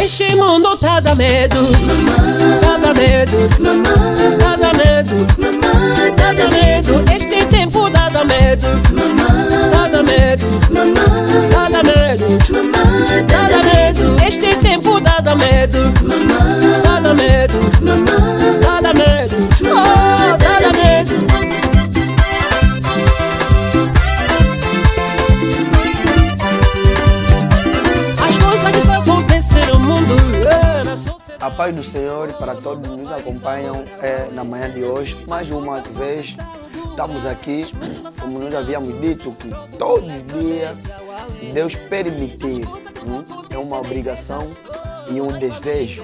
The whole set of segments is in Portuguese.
Este mundo tá dá medo, tá dá medo, tá dá medo, tá dá medo. Este tempo dá medo, tá dá medo, tá dá medo, tá dá medo. Este tempo dá medo, tá dá medo, tá dá medo, oh, tá dá medo. A paz do Senhor para todos que nos acompanham na manhã de hoje. Mais uma vez, estamos aqui, como nós havíamos dito, que todo dia, se Deus permitir, é uma obrigação e um desejo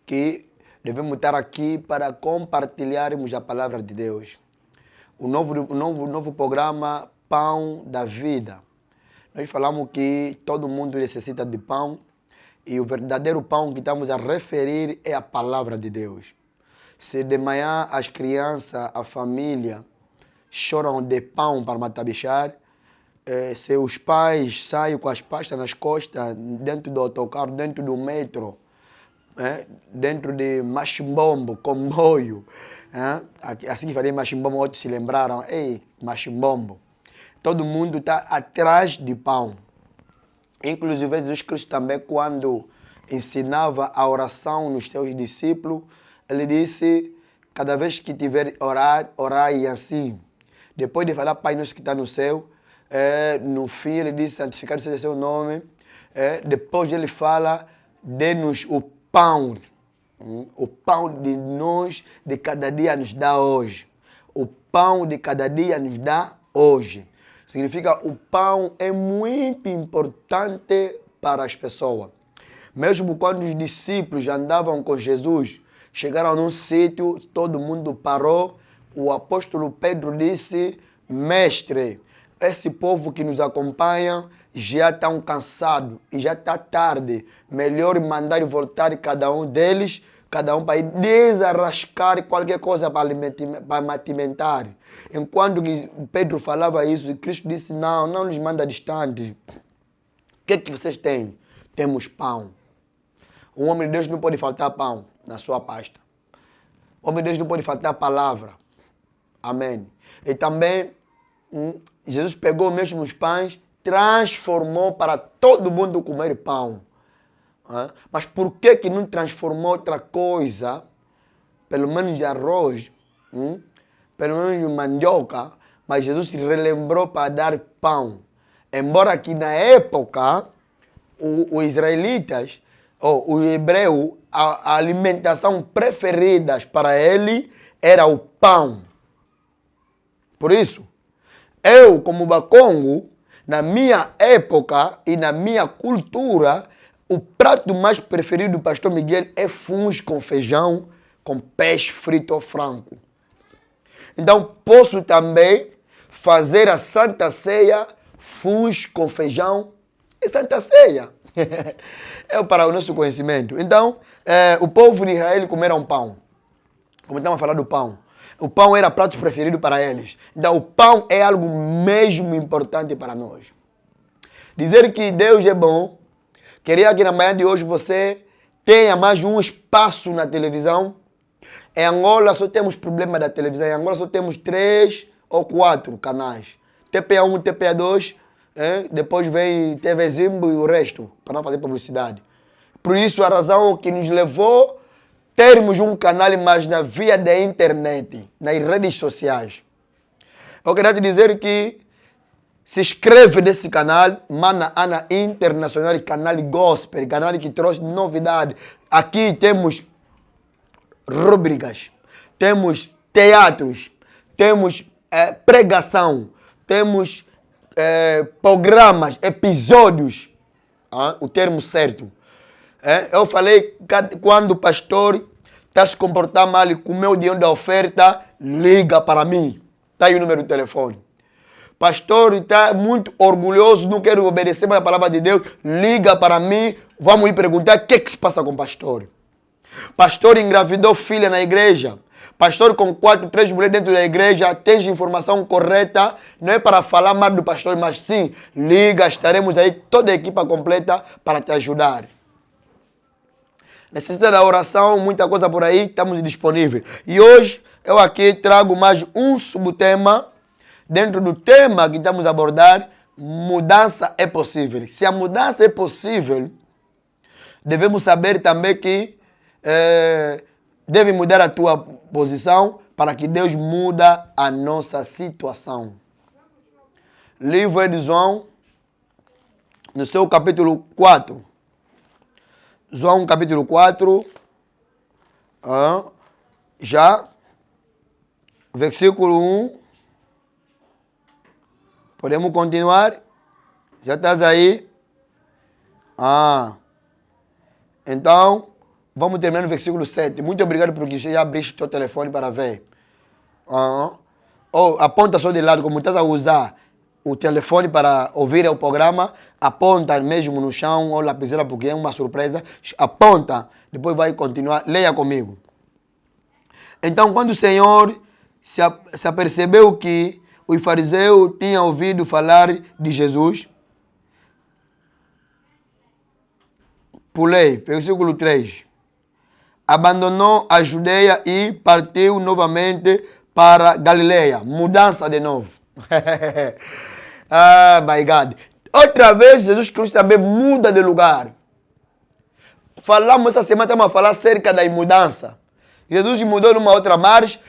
que devemos estar aqui para compartilharmos a palavra de Deus. O novo programa Pão da Vida. Nós falamos que todo mundo necessita de pão. E o verdadeiro pão que estamos a referir é a palavra de Deus. Se de manhã as crianças, a família, choram de pão para matabichar, se os pais saem com as pastas nas costas, dentro do autocarro, dentro do metro, dentro de machimbombo, comboio, assim que falei machimbombo, outros se lembraram, ei, machimbombo. Todo mundo está atrás de pão. Inclusive, Jesus Cristo também, quando ensinava a oração nos seus discípulos, ele disse, cada vez que tiver orar, orai assim. Depois de falar, Pai nosso que está no céu, no fim ele disse, santificado seja seu nome. Depois ele fala, dê-nos o pão de nós, de cada dia nos dá hoje. O pão de cada dia nos dá hoje. Significa o pão é muito importante para as pessoas. Mesmo quando os discípulos andavam com Jesus, chegaram num sítio, todo mundo parou. O apóstolo Pedro disse, mestre, esse povo que nos acompanha já está cansado e já está tarde. Melhor mandar voltar cada um deles, cada um para ir desarrascar qualquer coisa para alimentar. Enquanto Pedro falava isso, Cristo disse, não nos manda distante. O que vocês têm? Temos pão. O homem de Deus não pode faltar pão na sua pasta. O homem de Deus não pode faltar palavra. Amém. E também, Jesus pegou mesmo os pães, transformou para todo mundo comer pão. Mas por que não transformou outra coisa, pelo menos de arroz, pelo menos de mandioca, mas Jesus se relembrou para dar pão. Embora que na época, os israelitas, o hebreu, a alimentação preferida para ele era o pão. Por isso, eu como bacongo, na minha época e na minha cultura, o prato mais preferido do pastor Miguel é funs com feijão, com peixe frito ou frango. Então, posso também fazer a Santa Ceia, funs com feijão e Santa Ceia. É para o nosso conhecimento. Então, o povo de Israel comeram pão. Como estamos a falar do pão. O pão era o prato preferido para eles. Então, o pão é algo mesmo importante para nós. Dizer que Deus é bom, queria que na manhã de hoje você tenha mais um espaço na televisão. Em Angola só temos problema da televisão. Em Angola só temos 3 ou 4 canais. TPA1, TPA2, depois vem TV Zimbo e o resto, para não fazer publicidade. Por isso a razão que nos levou termos um canal mais na via da internet, nas redes sociais. Eu queria te dizer que se inscreve nesse canal, Mana Ana Internacional, canal Gospel, canal que trouxe novidade. Aqui temos rúbricas, temos teatros, temos pregação, temos programas, episódios, o termo certo. Eu falei, quando o pastor está se comportando mal com o meu dinheiro da oferta, liga para mim. Está aí o número do telefone. Pastor está muito orgulhoso, não quero obedecer mais a palavra de Deus, liga para mim, vamos ir perguntar o que se passa com o pastor. Pastor engravidou filha na igreja. Pastor com 4, 3 mulheres dentro da igreja, tens informação correta, não é para falar mal do pastor, mas sim, liga, estaremos aí, toda a equipa completa para te ajudar. necessita da oração, muita coisa por aí, estamos disponíveis. E hoje eu aqui trago mais um subtema dentro do tema que estamos a abordar. Mudança é possível. Se a mudança é possível, devemos saber também que deve mudar a tua posição para que Deus muda a nossa situação. Livro de João, no seu capítulo 4. João capítulo 4, já, versículo 1. Podemos continuar? Já estás aí? Então, vamos terminar no versículo 7. Muito obrigado porque você já abriste o teu telefone para ver. Aponta só de lado, como estás a usar o telefone para ouvir o programa, aponta mesmo no chão ou lapiseira, porque é uma surpresa. Aponta, depois vai continuar. Leia comigo. Então, quando o Senhor se apercebeu que os fariseus tinham ouvido falar de Jesus, pulei, versículo 3. Abandonou a Judeia e partiu novamente para Galileia. Mudança de novo. My God. Outra vez, Jesus Cristo também muda de lugar. Falamos essa semana, estamos a falar acerca da mudança. Jesus mudou numa outra margem,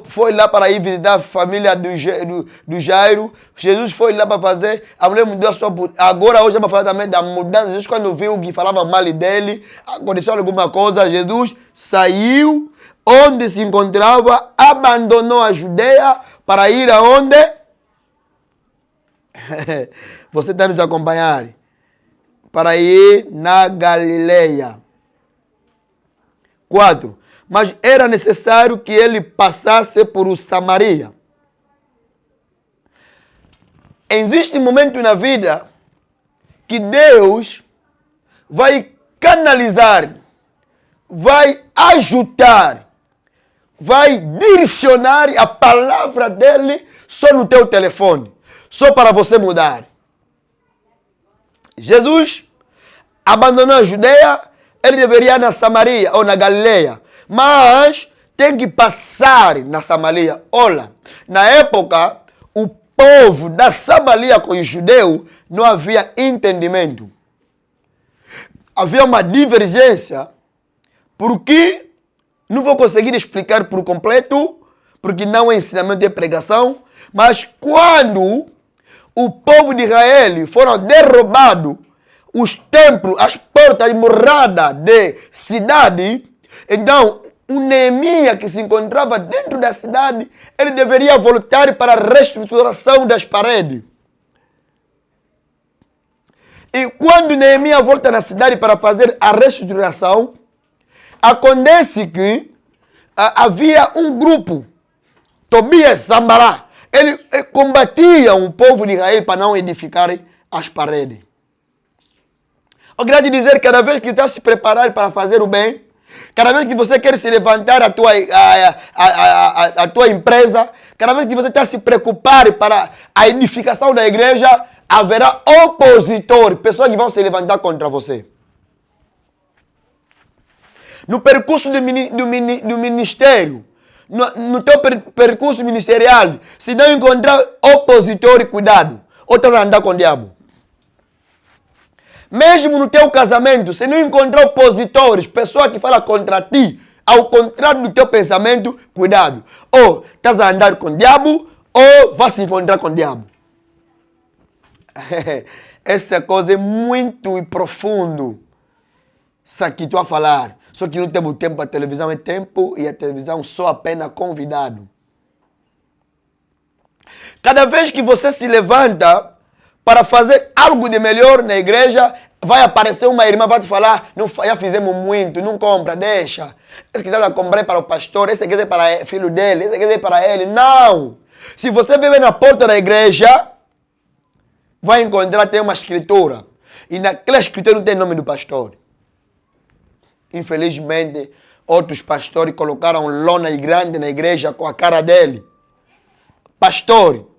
foi lá para ir visitar a família do Jairo. Jesus foi lá para fazer, a mulher mudou a sua... Agora hoje vamos falar também da mudança. Jesus, quando viu que falava mal dele, aconteceu alguma coisa, Jesus saiu onde se encontrava, abandonou a Judeia para ir aonde? Você está nos acompanhar? Para ir na Galileia. 4. Mas era necessário que ele passasse por Samaria. Existe um momento na vida que Deus vai canalizar, vai ajudar, vai direcionar a palavra dele só no teu telefone, só para você mudar. Jesus abandonou a Judeia, ele deveria ir na Samaria ou na Galileia. Mas tem que passar na Samaria. Olha, na época, o povo da Samaria com os judeus não havia entendimento. Havia uma divergência, porque não vou conseguir explicar por completo, porque não é ensinamento de pregação, mas quando o povo de Israel foram derrubados, os templos, as portas, as moradas de cidade, então, o Neemias que se encontrava dentro da cidade, ele deveria voltar para a reestruturação das paredes. E quando Neemias volta na cidade para fazer a reestruturação, acontece que havia um grupo, Tobias e Sambalá, eles combatiam o povo de Israel para não edificarem as paredes. Eu queria te dizer que cada vez que está se preparando para fazer o bem, cada vez que você quer se levantar a tua empresa, cada vez que você está se preocupar para a edificação da igreja, haverá opositor, pessoas que vão se levantar contra você. No percurso do ministério, no teu percurso ministerial, se não encontrar opositor, cuidado, ou estás a andar com o diabo. Mesmo no teu casamento, se não encontrar opositores, pessoas que falam contra ti, ao contrário do teu pensamento, cuidado. Ou estás a andar com o diabo, ou vai se encontrar com o diabo. Essa coisa é muito profundo. Isso aqui estou a falar. Só que não temos tempo, a televisão é tempo e a televisão só apenas convidado. Cada vez que você se levanta para fazer algo de melhor na igreja, vai aparecer uma irmã, vai te falar, não, já fizemos muito, não compra, deixa. Esse que está a comprar para o pastor, esse aqui é para o filho dele, esse aqui é para ele. Não! Se você vive na porta da igreja, vai encontrar, tem uma escritura. E naquela escritura não tem nome do pastor. Infelizmente, outros pastores colocaram lona grande na igreja com a cara dele. Pastor,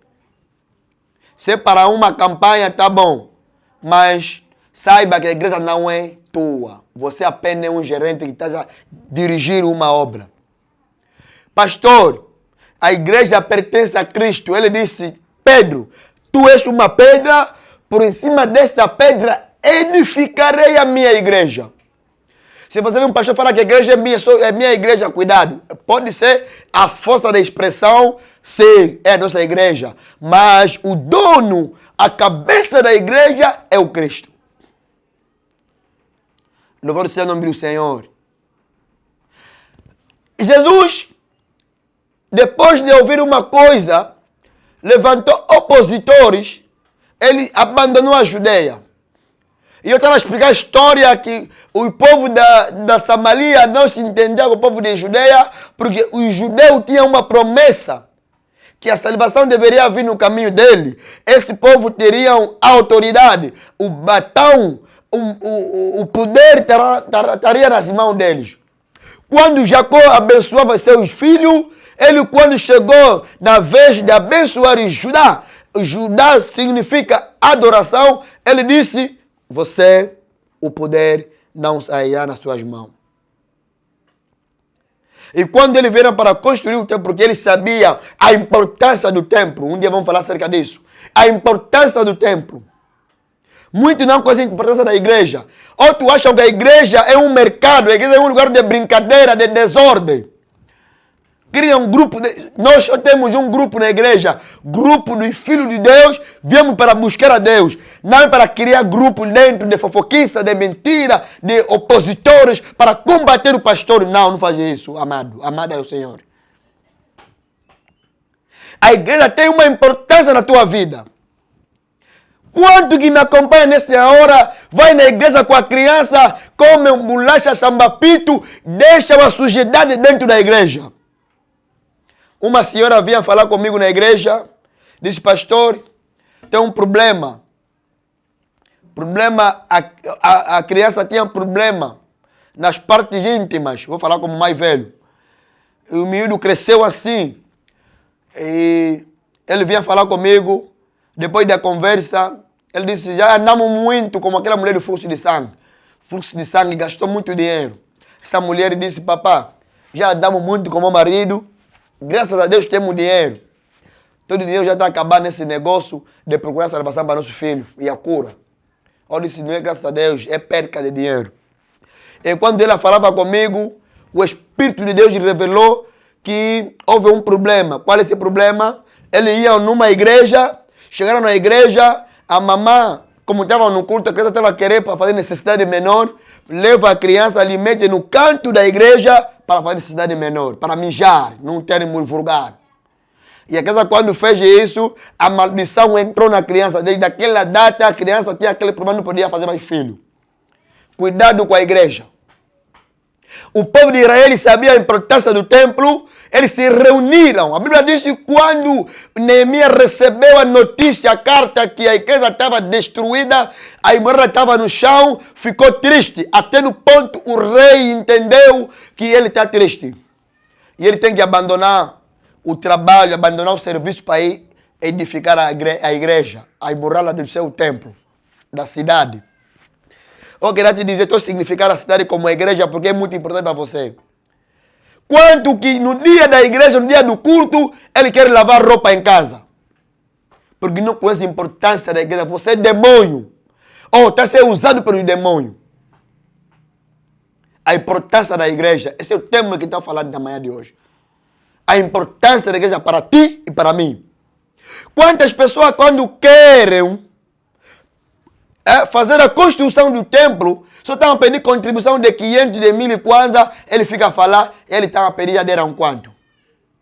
se é para uma campanha, tá bom. Mas saiba que a igreja não é tua. Você apenas é um gerente que está a dirigir uma obra. Pastor, a igreja pertence a Cristo. Ele disse, Pedro, tu és uma pedra, por em cima dessa pedra edificarei a minha igreja. Se você vê um pastor falar que a igreja é minha igreja, cuidado. Pode ser a força da expressão, sim, é a nossa igreja. Mas o dono, a cabeça da igreja é o Cristo. Louvado seja o nome do Senhor. Jesus, depois de ouvir uma coisa, levantou opositores, ele abandonou a Judeia. E eu estava a explicar a história que o povo da Samaria não se entendia com o povo de Judeia, porque os judeus tinham uma promessa que a salvação deveria vir no caminho dele. Esse povo teria autoridade, o batão, o poder estaria nas mãos deles. Quando Jacó abençoava seus filhos, ele quando chegou na vez de abençoar Judá, Judá significa adoração, ele disse, você, o poder não sairá nas suas mãos. E quando eles vieram para construir o templo, porque ele sabia a importância do templo, um dia vamos falar acerca disso, a importância do templo. Muitos não conhecem a importância da igreja. Outros acham que a igreja é um mercado, a igreja é um lugar de brincadeira, de desordem. Criam um grupo, nós temos um grupo na igreja, grupo dos filhos de Deus, viemos para buscar a Deus, não é para criar grupo dentro de fofoquiça, de mentira, de opositores, para combater o pastor. Não faz isso, amado. Amado é o Senhor. A igreja tem uma importância na tua vida. Quanto que me acompanha nessa hora, vai na igreja com a criança, come um bolacha, sambapito, deixa uma sujidade dentro da igreja. Uma senhora vinha falar comigo na igreja, disse, pastor, tem um problema. A criança tinha problema nas partes íntimas, vou falar como mais velho. E o menino cresceu assim. E ele vinha falar comigo, depois da conversa, ele disse, já andamos muito como aquela mulher do fluxo de sangue. Fluxo de sangue gastou muito dinheiro. Essa mulher disse, papá, já andamos muito com meu marido, graças a Deus temos dinheiro. Todo o dinheiro já está acabando nesse negócio de procurar salvação para nosso filho e a cura. Eu disse, não é graças a Deus, é perca de dinheiro. E quando ela falava comigo, o Espírito de Deus revelou que houve um problema. Qual é esse problema? Eles iam numa igreja, chegaram na igreja, a mamãe, como estava no culto, a criança estava querendo para fazer necessidade menor, leva a criança, alimenta no canto da igreja para fazer necessidade menor, para mijar, num termo vulgar. E a criança, quando fez isso, a maldição entrou na criança. Desde aquela data, a criança tinha aquele problema, não podia fazer mais filho. Cuidado com a igreja. O povo de Israel sabia a importância do templo, eles se reuniram. A Bíblia diz que quando Neemias recebeu a notícia, a carta que a igreja estava destruída, a muralha estava no chão, ficou triste. Até no ponto o rei entendeu que ele está triste. E ele tem que abandonar o trabalho, abandonar o serviço para ir edificar a igreja, a muralha do seu templo, da cidade. Eu queria te dizer, estou significar a cidade como igreja porque é muito importante para você. Quanto que no dia da igreja, no dia do culto, ele quer lavar roupa em casa. Porque não conhece a importância da igreja. Você é demônio. Ou está sendo usado pelo demônio. A importância da igreja. Esse é o tema que estou falando da manhã de hoje. A importância da igreja para ti e para mim. Quantas pessoas quando querem fazer a construção do templo, só estão a pedir contribuição de 500, de 1000 kwanza, ele fica a falar, ele está a pedir já deram quanto?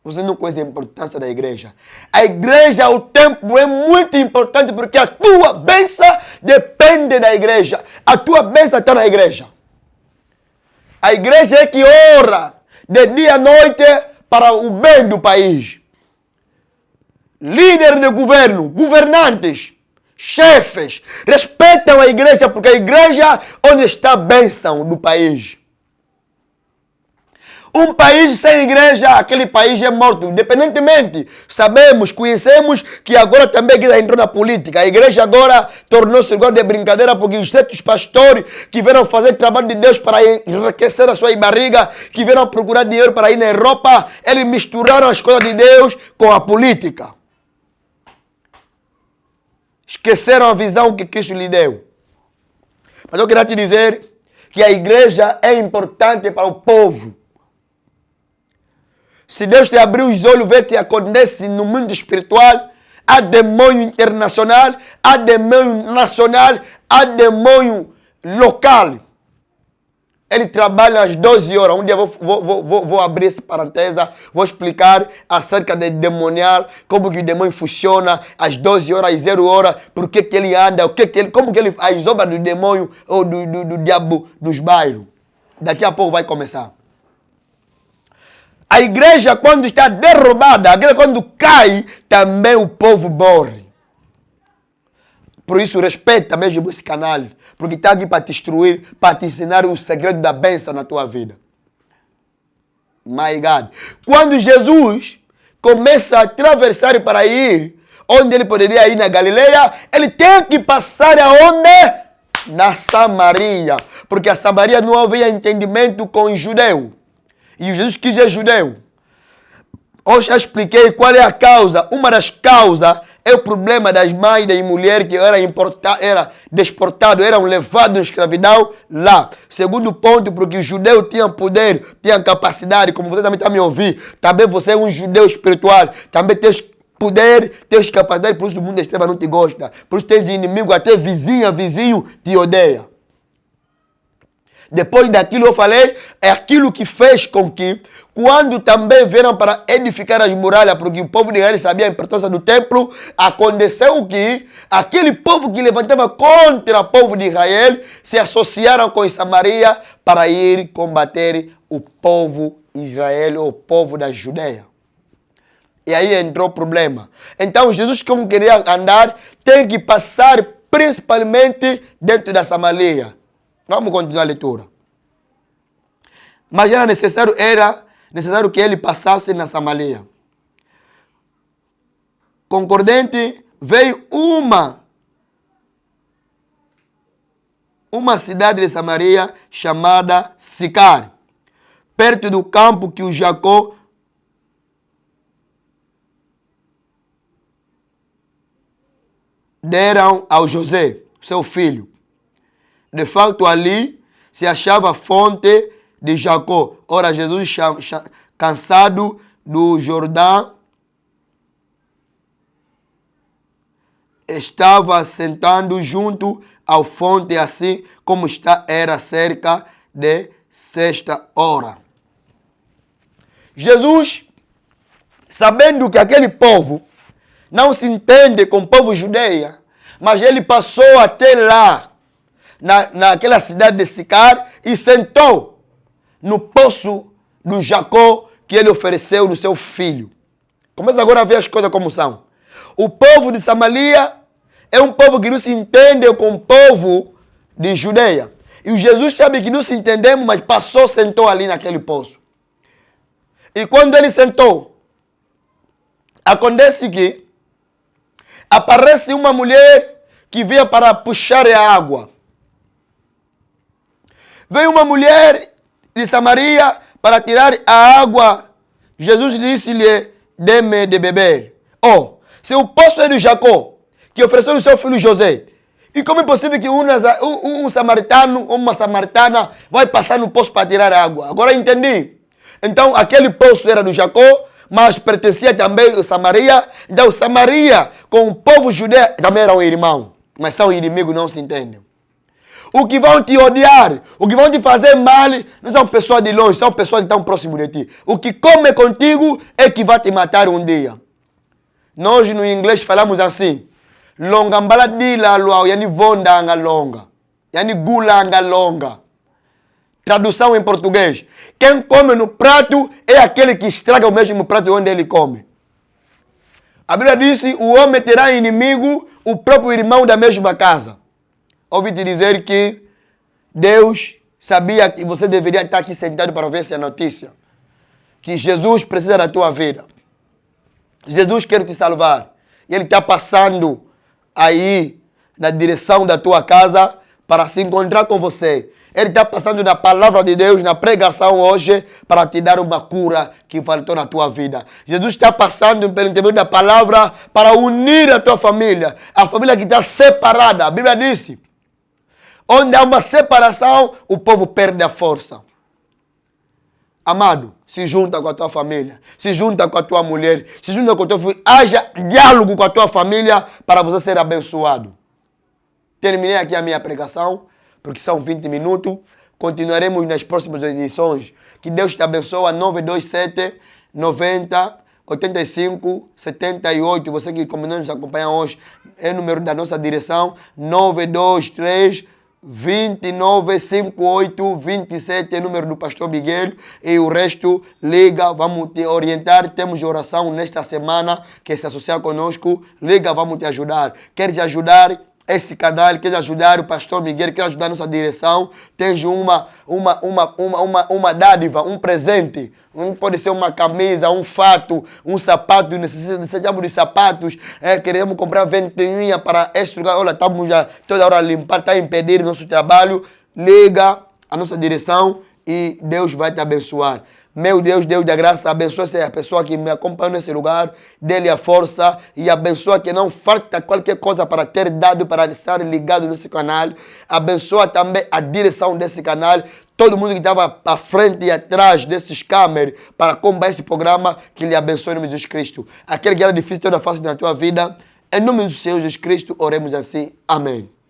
Você não conhece a importância da igreja. A igreja, o templo é muito importante porque a tua bênção depende da igreja. A tua bênção está na igreja. A igreja é que ora de dia à noite para o bem do país. Líderes de governo, governantes, chefes, respeitam a igreja, porque a igreja é onde está a bênção do país. Um país sem igreja, aquele país é morto. Independentemente, sabemos, conhecemos que agora também a igreja entrou na política. A igreja agora tornou-se lugar de brincadeira porque os certos pastores que vieram fazer trabalho de Deus para enriquecer a sua barriga, que vieram procurar dinheiro para ir na Europa, eles misturaram as coisas de Deus com a política. Esqueceram a visão que Cristo lhe deu. Mas eu queria te dizer que a igreja é importante para o povo. Se Deus te abrir os olhos, vê que acontece no mundo espiritual, há demônio internacional, há demônio nacional, há demônio local. Ele trabalha às 12 horas. Um dia vou abrir essa parêntese, vou explicar acerca do demonial, como que o demônio funciona às 12 horas, às 0 horas, por que ele anda, como que ele as obras do demônio ou do diabo nos bairros. Daqui a pouco vai começar. A igreja, quando está derrubada, a igreja, quando cai, também o povo morre. Por isso, respeita mesmo esse canal. Porque está aqui para te instruir, para te ensinar o segredo da bênção na tua vida. My God. Quando Jesus começa a atravessar para ir, onde ele poderia ir na Galileia, ele tem que passar aonde? Na Samaria. Porque a Samaria não havia entendimento com o judeu. E Jesus quis ser judeu. Hoje já expliquei qual é a causa. Uma das causas é o problema das mães e das mulheres que eram deportados, eram levados em escravidão lá. Segundo ponto, porque o judeu tinha poder, tinha capacidade, como você também está me ouvindo. Também você é um judeu espiritual. Também tens poder, tens capacidade, por isso o mundo extremo não te gosta. Por isso tens inimigo, até vizinho te odeia. Depois daquilo eu falei, é aquilo que fez com que, quando também vieram para edificar as muralhas, porque o povo de Israel sabia a importância do templo, aconteceu que aquele povo que levantava contra o povo de Israel se associaram com Samaria para ir combater o povo Israel, o povo da Judeia. E aí entrou o problema. Então Jesus, como queria andar, tem que passar principalmente dentro da Samaria. Vamos continuar a leitura. Mas era necessário que ele passasse na Samaria. Concordente, veio uma cidade de Samaria chamada Sicar, perto do campo que o Jacó deram ao José, seu filho. De fato, ali se achava a fonte de Jacó. Ora, Jesus, cansado do Jordão, estava sentando junto à fonte, assim como era cerca de 6h. Jesus, sabendo que aquele povo não se entende com o povo judeu, mas ele passou até lá, naquela cidade de Sicar, e sentou no poço do Jacó que ele ofereceu no seu filho. Começa agora a ver as coisas como são. O povo de Samaria é um povo que não se entende com o povo de Judeia. E o Jesus sabe que não se entendemos, mas passou, sentou ali naquele poço. E quando ele sentou, acontece que aparece uma mulher que veio para puxar a água. Veio uma mulher de Samaria para tirar a água. Jesus disse-lhe, dê-me de beber. Se o poço é de Jacó, que ofereceu o seu filho José, e como é possível que um samaritano ou uma samaritana vai passar no poço para tirar água? Agora entendi. Então aquele poço era do Jacó, mas pertencia também a Samaria. Então Samaria com o povo judeu também eram irmãos, mas são inimigos, não se entendem. O que vão te odiar, o que vão te fazer mal, não são pessoas de longe, são pessoas que estão próximas de ti. O que come contigo é que vai te matar um dia. Nós no inglês falamos assim: longa mbaladila luau, yani vonda anga longa, yani gula anga longa. Tradução em português: quem come no prato é aquele que estraga o mesmo prato onde ele come. A Bíblia disse: o homem terá inimigo, o próprio irmão da mesma casa. Ouvi te dizer que Deus sabia que você deveria estar aqui sentado para ver essa notícia. que Jesus precisa da tua vida. Jesus quer te salvar. Ele está passando aí na direção da tua casa para se encontrar com você. Ele está passando na palavra de Deus, na pregação hoje, para te dar uma cura que faltou na tua vida. Jesus está passando pelo intermédio da palavra para unir a tua família. A família que está separada. A Bíblia disse, onde há uma separação, o povo perde a força. Amado, se junta com a tua família, se junta com a tua mulher, se junta com o teu filho. Haja diálogo com a tua família para você ser abençoado. Terminei aqui a minha pregação, porque são 20 minutos. Continuaremos nas próximas edições. Que Deus te abençoe. 927 90 85 78. Você que combinou nos acompanhar hoje, é o número da nossa direção. 923 29 58 27 é o número do pastor Miguel. E o resto, liga, vamos te orientar. Temos oração nesta semana. Quer se associar conosco? Liga, vamos te ajudar. Queres ajudar esse canal, quer ajudar o pastor Miguel, quer ajudar a nossa direção? Tens uma dádiva, um presente. Pode ser uma camisa, um fato, um sapato. Necessitamos de sapatos. Queremos comprar ventoinha para este lugar. Olha, estamos já toda hora a limpar, está a impedir nosso trabalho. Liga a nossa direção e Deus vai te abençoar. Meu Deus, Deus da graça, abençoa a pessoa que me acompanha nesse lugar, dê-lhe a força e abençoa que não falta qualquer coisa para ter dado, para estar ligado nesse canal. Abençoa também a direção desse canal, todo mundo que estava à frente e atrás desses câmeras para acompanhar esse programa, que lhe abençoe em nome de Jesus Cristo. Aquele que era difícil toda a face na tua vida, em nome do Senhor Jesus Cristo, oremos assim. Amém.